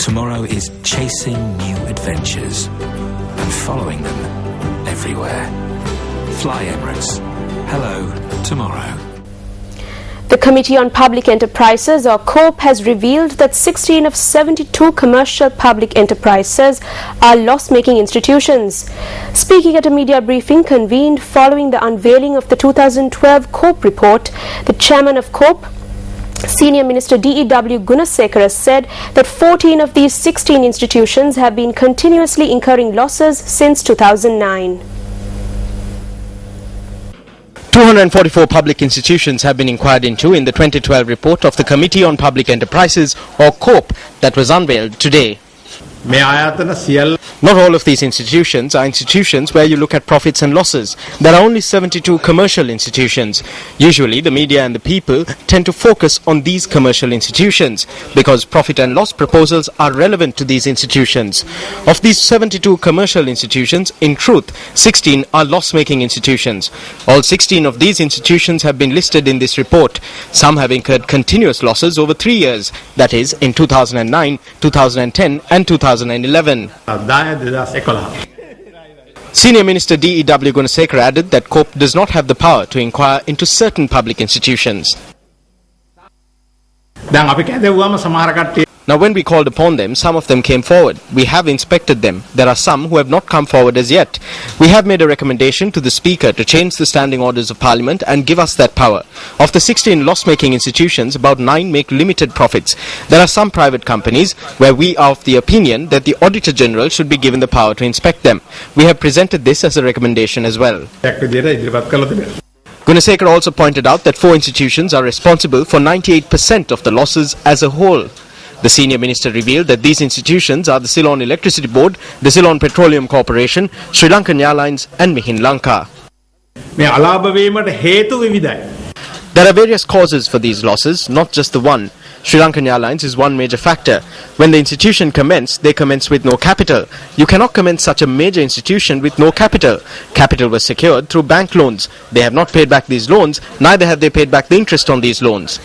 Tomorrow is chasing new adventures and following them everywhere. Fly Emirates. Hello, tomorrow. The Committee on Public Enterprises, or COPE, has revealed that 16 of 72 commercial public enterprises are loss-making institutions. Speaking at a media briefing convened following the unveiling of the 2012 COPE report, the chairman of COPE, Senior Minister D.E.W. Gunasekara, said that 14 of these 16 institutions have been continuously incurring losses since 2009. 244 public institutions have been inquired into in the 2012 report of the Committee on Public Enterprises, or COPE, that was unveiled today. Not all of these institutions are institutions where you look at profits and losses. There are only 72 commercial institutions. Usually the media and the people tend to focus on these commercial institutions because profit and loss proposals are relevant to these institutions. Of these 72 commercial institutions, in truth, 16 are loss-making institutions. All 16 of these institutions have been listed in this report. Some have incurred continuous losses over 3 years, that is, in 2009, 2010 and 2011. Senior Minister D.E.W. Gunasekara added that COPE does not have the power to inquire into certain public institutions. Now, when we called upon them, some of them came forward. We have inspected them. There are some who have not come forward as yet. We have made a recommendation to the Speaker to change the standing orders of Parliament and give us that power. Of the 16 loss-making institutions, about 9 make limited profits. There are some private companies where we are of the opinion that the Auditor General should be given the power to inspect them. We have presented this as a recommendation as well. Gunasekara also pointed out that 4 institutions are responsible for 98% of the losses as a whole. The Senior Minister revealed that these institutions are the Ceylon Electricity Board, the Ceylon Petroleum Corporation, Sri Lankan Airlines and Mihin Lanka. There are various causes for these losses, not just the one. Sri Lankan Airlines is one major factor. When the institution commenced, they commenced with no capital. You cannot commence such a major institution with no capital. Capital was secured through bank loans. They have not paid back these loans, neither have they paid back the interest on these loans.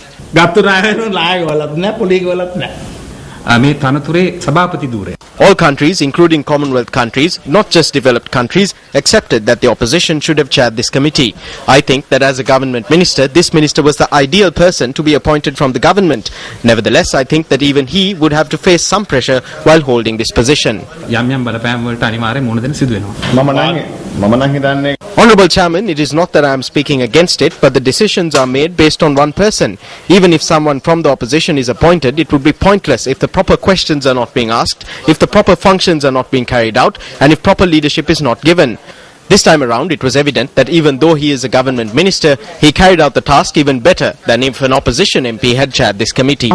All countries, including Commonwealth countries, not just developed countries, accepted that the opposition should have chaired this committee. I think that as a government minister, this minister was the ideal person to be appointed from the government. Nevertheless, I think that even he would have to face some pressure while holding this position. Honourable Chairman, it is not that I am speaking against it, but the decisions are made based on one person. Even if someone from the opposition is appointed, it would be pointless if the proper questions are not being asked, if the proper functions are not being carried out, and if proper leadership is not given. This time around, it was evident that even though he is a government minister, he carried out the task even better than if an opposition MP had chaired this committee.